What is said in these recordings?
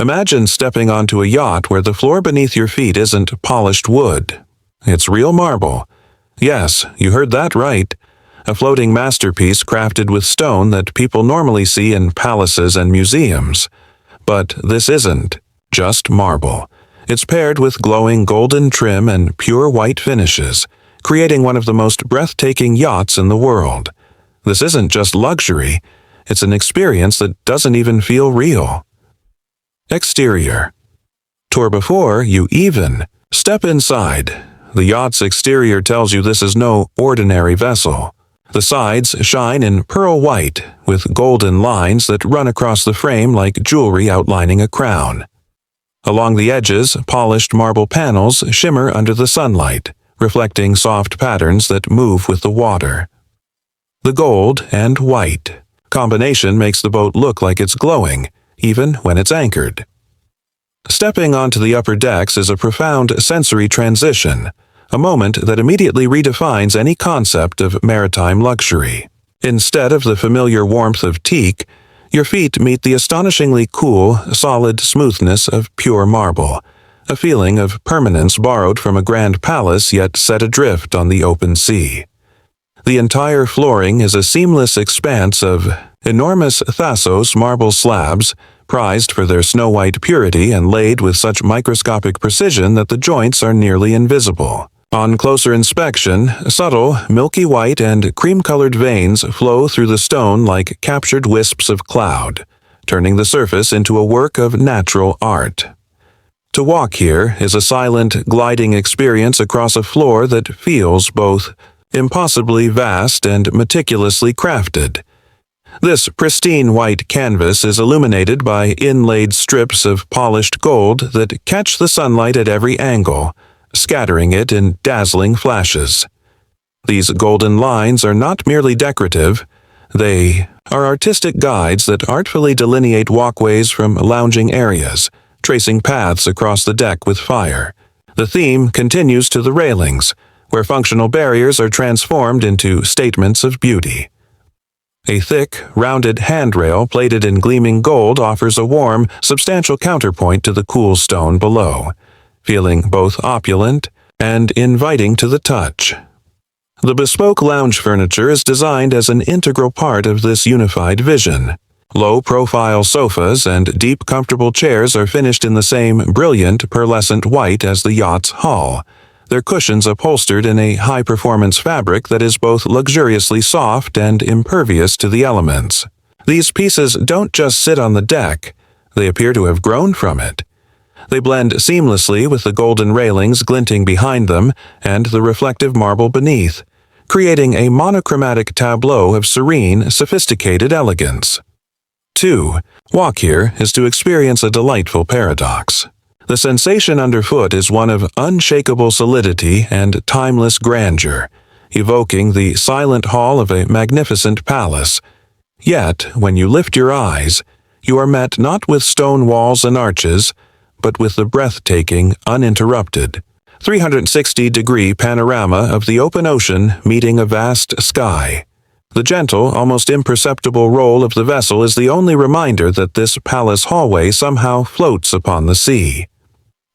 Imagine stepping onto a yacht where the floor beneath your feet isn't polished wood. It's real marble. Yes, you heard that right. A floating masterpiece crafted with stone that people normally see in palaces and museums. But this isn't just marble. It's paired with glowing golden trim and pure white finishes, creating one of the most breathtaking yachts in the world. This isn't just luxury, it's an experience that doesn't even feel real. Exterior. Tour before you even step inside. The yacht's exterior tells you this is no ordinary vessel. The sides shine in pearl white, with golden lines that run across the frame like jewelry outlining a crown. Along the edges, polished marble panels shimmer under the sunlight, reflecting soft patterns that move with the water. The gold and white combination makes the boat look like it's glowing, even when it's anchored. Stepping onto the upper decks is a profound sensory transition, a moment that immediately redefines any concept of maritime luxury. Instead of the familiar warmth of teak, your feet meet the astonishingly cool, solid smoothness of pure marble, a feeling of permanence borrowed from a grand palace yet set adrift on the open sea. The entire flooring is a seamless expanse of enormous Thassos marble slabs, prized for their snow-white purity and laid with such microscopic precision that the joints are nearly invisible. On closer inspection, subtle, milky white and cream-colored veins flow through the stone like captured wisps of cloud, turning the surface into a work of natural art. To walk here is a silent, gliding experience across a floor that feels both impossibly vast and meticulously crafted. This pristine white canvas is illuminated by inlaid strips of polished gold that catch the sunlight at every angle, scattering it in dazzling flashes. These golden lines are not merely decorative, they are artistic guides that artfully delineate walkways from lounging areas, tracing paths across the deck with fire. The theme continues to the railings, where functional barriers are transformed into statements of beauty. A thick, rounded handrail plated in gleaming gold offers a warm, substantial counterpoint to the cool stone below, feeling both opulent and inviting to the touch. The bespoke lounge furniture is designed as an integral part of this unified vision. Low-profile sofas and deep, comfortable chairs are finished in the same brilliant, pearlescent white as the yacht's hull, their cushions upholstered in a high-performance fabric that is both luxuriously soft and impervious to the elements. These pieces don't just sit on the deck, they appear to have grown from it. They blend seamlessly with the golden railings glinting behind them and the reflective marble beneath, creating a monochromatic tableau of serene, sophisticated elegance. 2. Walk here is to experience a delightful paradox. The sensation underfoot is one of unshakable solidity and timeless grandeur, evoking the silent hall of a magnificent palace. Yet, when you lift your eyes, you are met not with stone walls and arches, but with the breathtaking, uninterrupted, 360-degree panorama of the open ocean meeting a vast sky. The gentle, almost imperceptible roll of the vessel is the only reminder that this palace hallway somehow floats upon the sea.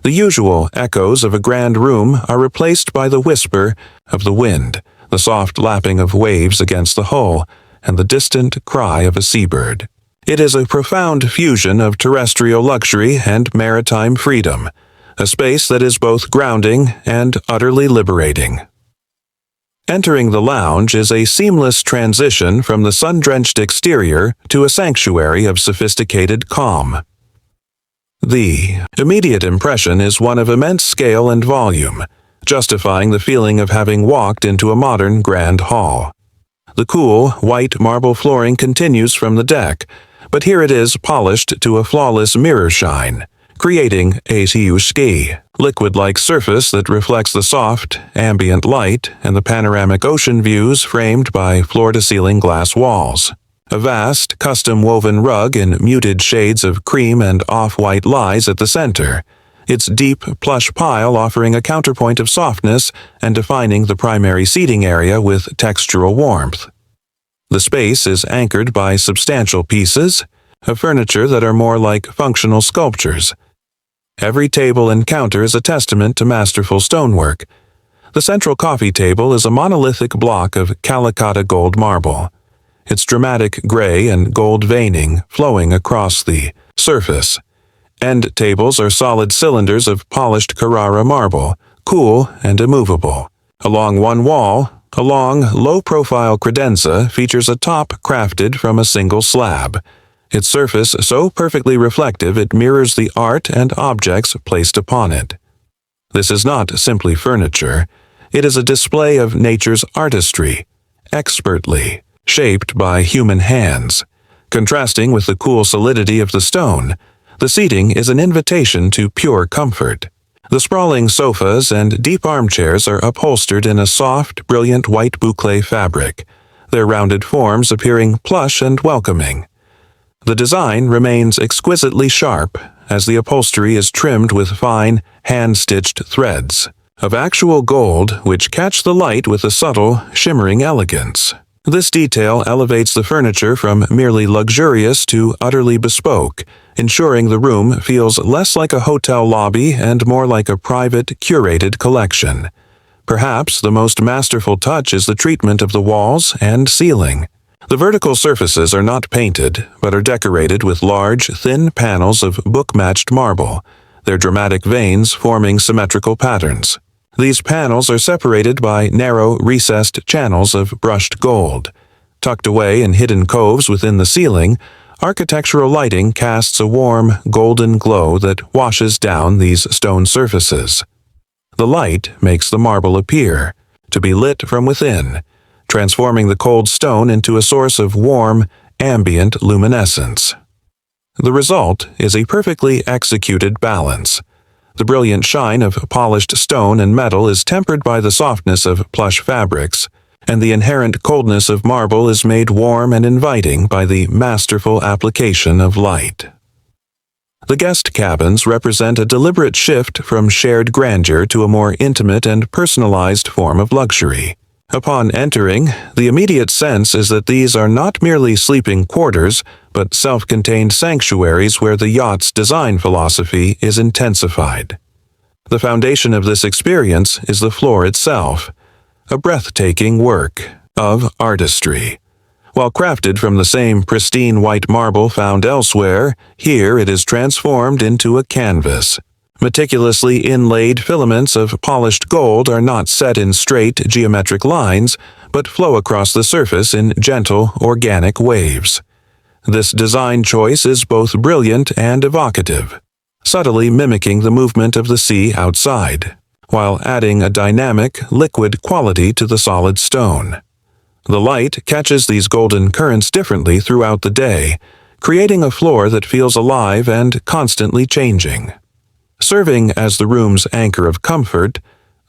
The usual echoes of a grand room are replaced by the whisper of the wind, the soft lapping of waves against the hull, and the distant cry of a seabird. It is a profound fusion of terrestrial luxury and maritime freedom, a space that is both grounding and utterly liberating. Entering the lounge is a seamless transition from the sun-drenched exterior to a sanctuary of sophisticated calm. The immediate impression is one of immense scale and volume, justifying the feeling of having walked into a modern grand hall. The cool, white marble flooring continues from the deck, but here it is polished to a flawless mirror shine, creating a ski, liquid-like surface that reflects the soft, ambient light and the panoramic ocean views framed by floor-to-ceiling glass walls. A vast, custom-woven rug in muted shades of cream and off-white lies at the center, its deep, plush pile offering a counterpoint of softness and defining the primary seating area with textural warmth. The space is anchored by substantial pieces, of furniture that are more like functional sculptures. Every table and counter is a testament to masterful stonework. The central coffee table is a monolithic block of Calicut gold marble, its dramatic gray and gold veining flowing across the surface. End tables are solid cylinders of polished Carrara marble, cool and immovable. Along one wall, a long, low-profile credenza features a top crafted from a single slab, its surface so perfectly reflective it mirrors the art and objects placed upon it. This is not simply furniture. It is a display of nature's artistry, expertly shaped by human hands. Contrasting with the cool solidity of the stone, the seating is an invitation to pure comfort. The sprawling sofas and deep armchairs are upholstered in a soft, brilliant white boucle fabric, their rounded forms appearing plush and welcoming. The design remains exquisitely sharp, as the upholstery is trimmed with fine, hand-stitched threads of actual gold which catch the light with a subtle, shimmering elegance. This detail elevates the furniture from merely luxurious to utterly bespoke, ensuring the room feels less like a hotel lobby and more like a private, curated collection. Perhaps the most masterful touch is the treatment of the walls and ceiling. The vertical surfaces are not painted, but are decorated with large, thin panels of book-matched marble, their dramatic veins forming symmetrical patterns. These panels are separated by narrow, recessed channels of brushed gold. Tucked away in hidden coves within the ceiling, architectural lighting casts a warm, golden glow that washes down these stone surfaces. The light makes the marble appear to be lit from within, transforming the cold stone into a source of warm, ambient luminescence. The result is a perfectly executed balance. The brilliant shine of polished stone and metal is tempered by the softness of plush fabrics, and the inherent coldness of marble is made warm and inviting by the masterful application of light. The guest cabins represent a deliberate shift from shared grandeur to a more intimate and personalized form of luxury. Upon entering, the immediate sense is that these are not merely sleeping quarters, but self-contained sanctuaries where the yacht's design philosophy is intensified. The foundation of this experience is the floor itself, a breathtaking work of artistry. While crafted from the same pristine white marble found elsewhere, here it is transformed into a canvas. Meticulously inlaid filaments of polished gold are not set in straight geometric lines, but flow across the surface in gentle, organic waves. This design choice is both brilliant and evocative, subtly mimicking the movement of the sea outside, while adding a dynamic, liquid quality to the solid stone. The light catches these golden currents differently throughout the day, creating a floor that feels alive and constantly changing. Serving as the room's anchor of comfort,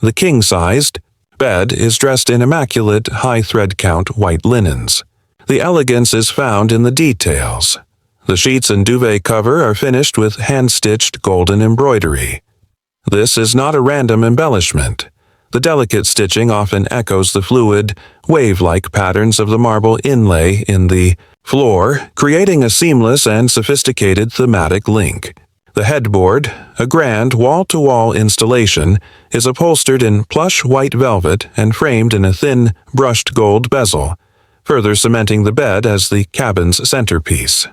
the king-sized bed is dressed in immaculate, high thread count white linens. The elegance is found in the details. The sheets and duvet cover are finished with hand-stitched golden embroidery. This is not a random embellishment. The delicate stitching often echoes the fluid, wave-like patterns of the marble inlay in the floor, creating a seamless and sophisticated thematic link. The headboard, a grand wall-to-wall installation, is upholstered in plush white velvet and framed in a thin, brushed gold bezel, further cementing the bed as the cabin's centerpiece.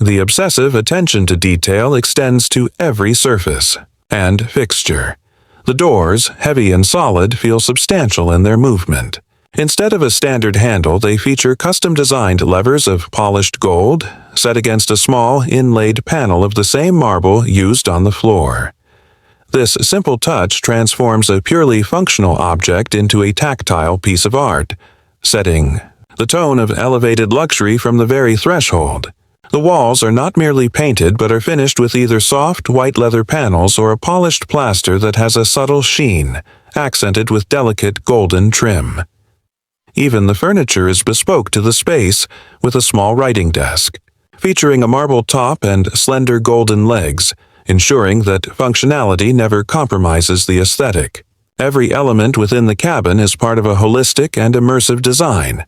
The obsessive attention to detail extends to every surface and fixture. The doors, heavy and solid, feel substantial in their movement. Instead of a standard handle, they feature custom-designed levers of polished gold, set against a small, inlaid panel of the same marble used on the floor. This simple touch transforms a purely functional object into a tactile piece of art, setting the tone of elevated luxury from the very threshold. The walls are not merely painted but are finished with either soft white leather panels or a polished plaster that has a subtle sheen, accented with delicate golden trim. Even the furniture is bespoke to the space, with a small writing desk, featuring a marble top and slender golden legs, ensuring that functionality never compromises the aesthetic. Every element within the cabin is part of a holistic and immersive design.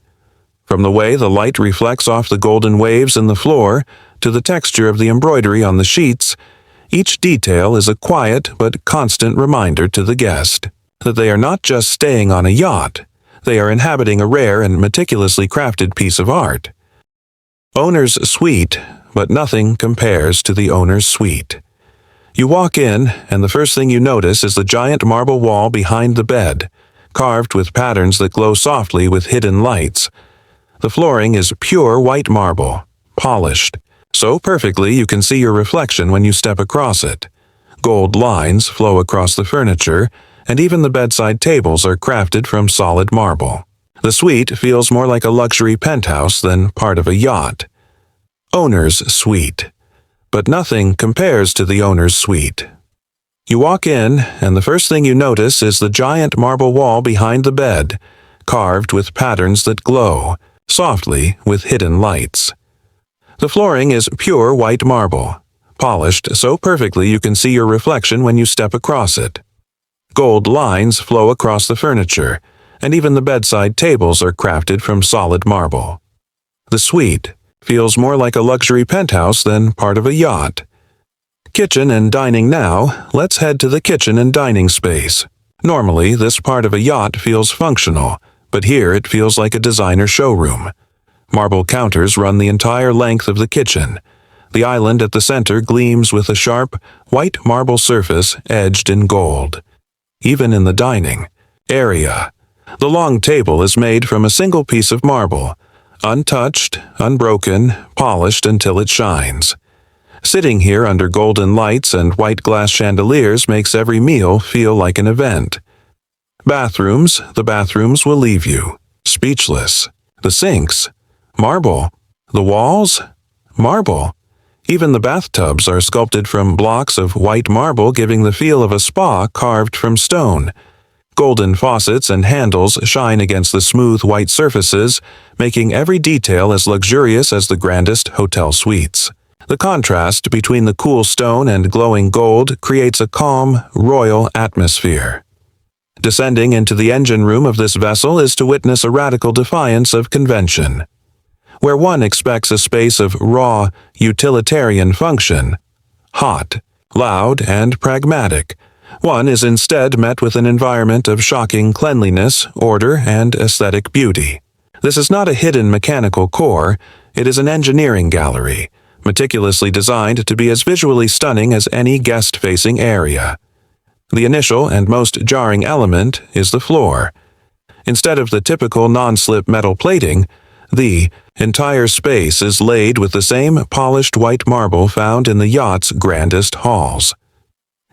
From the way the light reflects off the golden waves in the floor, to the texture of the embroidery on the sheets, each detail is a quiet but constant reminder to the guest that they are not just staying on a yacht, they are inhabiting a rare and meticulously crafted piece of art. Owner's suite, but nothing compares to the owner's suite. You walk in, and the first thing you notice is the giant marble wall behind the bed, carved with patterns that glow softly with hidden lights. The flooring is pure white marble, polished, so perfectly you can see your reflection when you step across it. Gold lines flow across the furniture, and even the bedside tables are crafted from solid marble. The suite feels more like a luxury penthouse than part of a yacht. Owner's suite. But nothing compares to the owner's suite. You walk in, and the first thing you notice is the giant marble wall behind the bed, carved with patterns that glow, softly with hidden lights. The flooring is pure white marble, polished so perfectly you can see your reflection when you step across it. Gold lines flow across the furniture, and even the bedside tables are crafted from solid marble. The suite feels more like a luxury penthouse than part of a yacht. Kitchen and dining now, let's head to the kitchen and dining space. Normally, this part of a yacht feels functional, but here it feels like a designer showroom. Marble counters run the entire length of the kitchen. The island at the center gleams with a sharp, white marble surface edged in gold. Even in the dining area, the long table is made from a single piece of marble, untouched, unbroken, polished until it shines. Sitting here under golden lights and white glass chandeliers makes every meal feel like an event. Bathrooms, the bathrooms will leave you speechless. The sinks, marble. The walls, marble. Even the bathtubs are sculpted from blocks of white marble, giving the feel of a spa carved from stone. Golden faucets and handles shine against the smooth white surfaces, making every detail as luxurious as the grandest hotel suites. The contrast between the cool stone and glowing gold creates a calm, royal atmosphere. Descending into the engine room of this vessel is to witness a radical defiance of convention. Where one expects a space of raw, utilitarian function, hot, loud, and pragmatic, one is instead met with an environment of shocking cleanliness, order, and aesthetic beauty. This is not a hidden mechanical core, it is an engineering gallery, meticulously designed to be as visually stunning as any guest-facing area. The initial and most jarring element is the floor. Instead of the typical non-slip metal plating, the entire space is laid with the same polished white marble found in the yacht's grandest halls.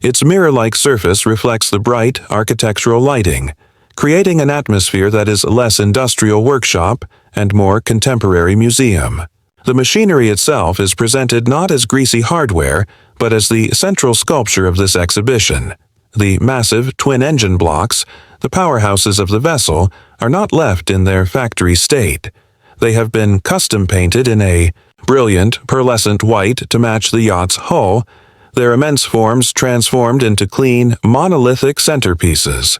Its mirror-like surface reflects the bright architectural lighting, creating an atmosphere that is less industrial workshop and more contemporary museum. The machinery itself is presented not as greasy hardware, but as the central sculpture of this exhibition. The massive twin-engine blocks, the powerhouses of the vessel, are not left in their factory state. They have been custom-painted in a brilliant, pearlescent white to match the yacht's hull, their immense forms transformed into clean, monolithic centerpieces.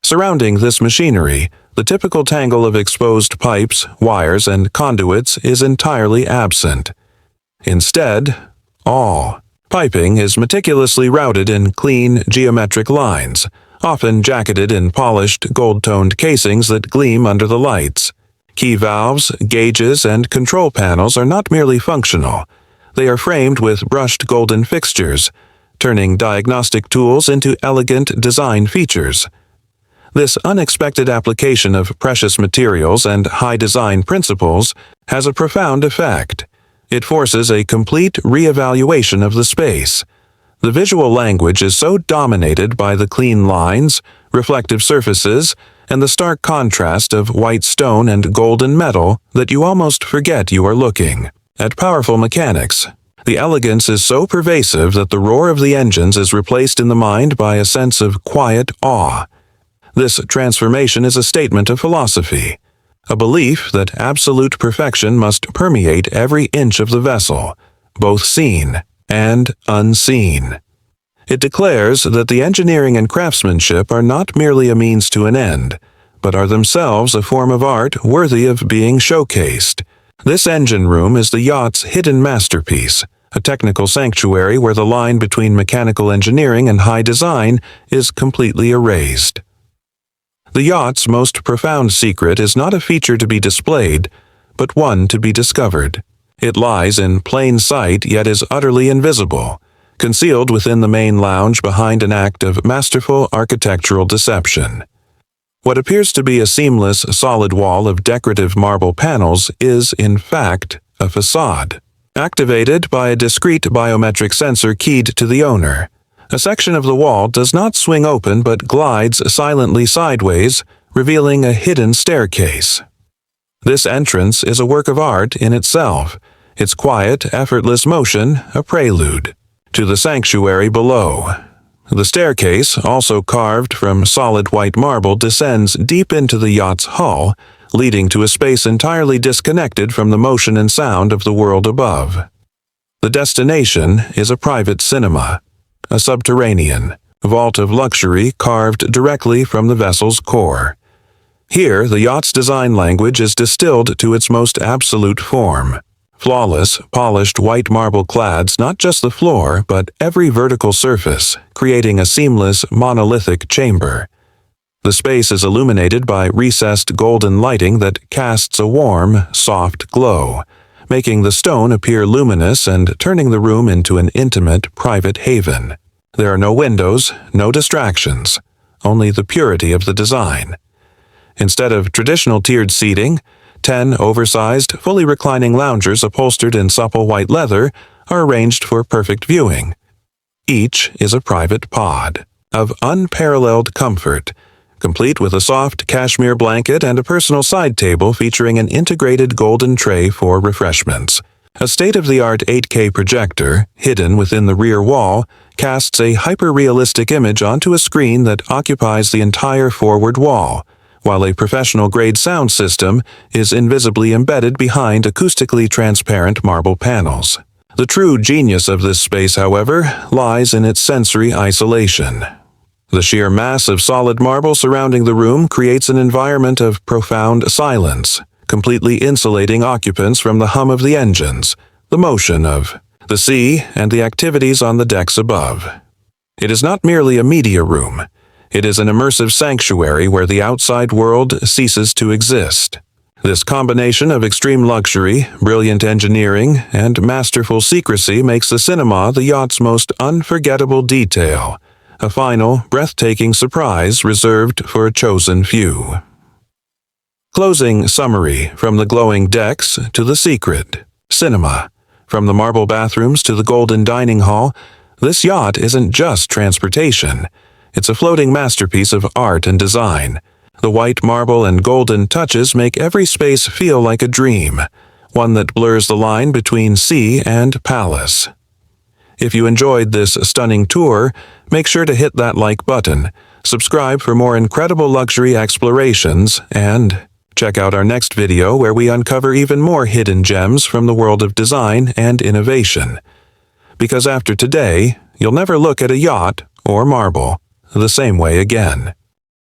Surrounding this machinery, the typical tangle of exposed pipes, wires, and conduits is entirely absent. Instead, all piping is meticulously routed in clean, geometric lines, often jacketed in polished, gold-toned casings that gleam under the lights. Key valves, gauges, and control panels are not merely functional. They are framed with brushed golden fixtures, turning diagnostic tools into elegant design features. This unexpected application of precious materials and high design principles has a profound effect. It forces a complete reevaluation of the space. The visual language is so dominated by the clean lines, reflective surfaces, and the stark contrast of white stone and golden metal that you almost forget you are looking at powerful mechanics. The elegance is so pervasive that the roar of the engines is replaced in the mind by a sense of quiet awe. This transformation is a statement of philosophy, a belief that absolute perfection must permeate every inch of the vessel, both seen and unseen. It declares that the engineering and craftsmanship are not merely a means to an end, but are themselves a form of art worthy of being showcased. This engine room is the yacht's hidden masterpiece, a technical sanctuary where the line between mechanical engineering and high design is completely erased. The yacht's most profound secret is not a feature to be displayed, but one to be discovered. It lies in plain sight yet is utterly invisible, concealed within the main lounge behind an act of masterful architectural deception. What appears to be a seamless, solid wall of decorative marble panels is, in fact, a facade, activated by a discrete biometric sensor keyed to the owner. A section of the wall does not swing open but glides silently sideways, revealing a hidden staircase. This entrance is a work of art in itself, its quiet, effortless motion a prelude to the sanctuary below. The staircase, also carved from solid white marble, descends deep into the yacht's hull, leading to a space entirely disconnected from the motion and sound of the world above. The destination is a private cinema, a subterranean vault of luxury carved directly from the vessel's core. Here, the yacht's design language is distilled to its most absolute form. Flawless, polished white marble clads not just the floor, but every vertical surface, creating a seamless, monolithic chamber. The space is illuminated by recessed golden lighting that casts a warm, soft glow, making the stone appear luminous and turning the room into an intimate, private haven. There are no windows, no distractions, only the purity of the design. Instead of traditional tiered seating, 10 oversized, fully reclining loungers upholstered in supple white leather are arranged for perfect viewing. Each is a private pod of unparalleled comfort, complete with a soft cashmere blanket and a personal side table featuring an integrated golden tray for refreshments. A state-of-the-art 8K projector, hidden within the rear wall, casts a hyper-realistic image onto a screen that occupies the entire forward wall, while a professional-grade sound system is invisibly embedded behind acoustically transparent marble panels. The true genius of this space, however, lies in its sensory isolation. The sheer mass of solid marble surrounding the room creates an environment of profound silence, completely insulating occupants from the hum of the engines, the motion of the sea, and the activities on the decks above. It is not merely a media room. It is an immersive sanctuary where the outside world ceases to exist. This combination of extreme luxury, brilliant engineering, and masterful secrecy makes the cinema the yacht's most unforgettable detail, a final, breathtaking surprise reserved for a chosen few. Closing summary: from the glowing decks to the secret cinema, from the marble bathrooms to the golden dining hall, this yacht isn't just transportation. It's a floating masterpiece of art and design. The white marble and golden touches make every space feel like a dream, one that blurs the line between sea and palace. If you enjoyed this stunning tour, make sure to hit that like button, subscribe for more incredible luxury explorations, and check out our next video where we uncover even more hidden gems from the world of design and innovation. Because after today, you'll never look at a yacht or marble the same way again.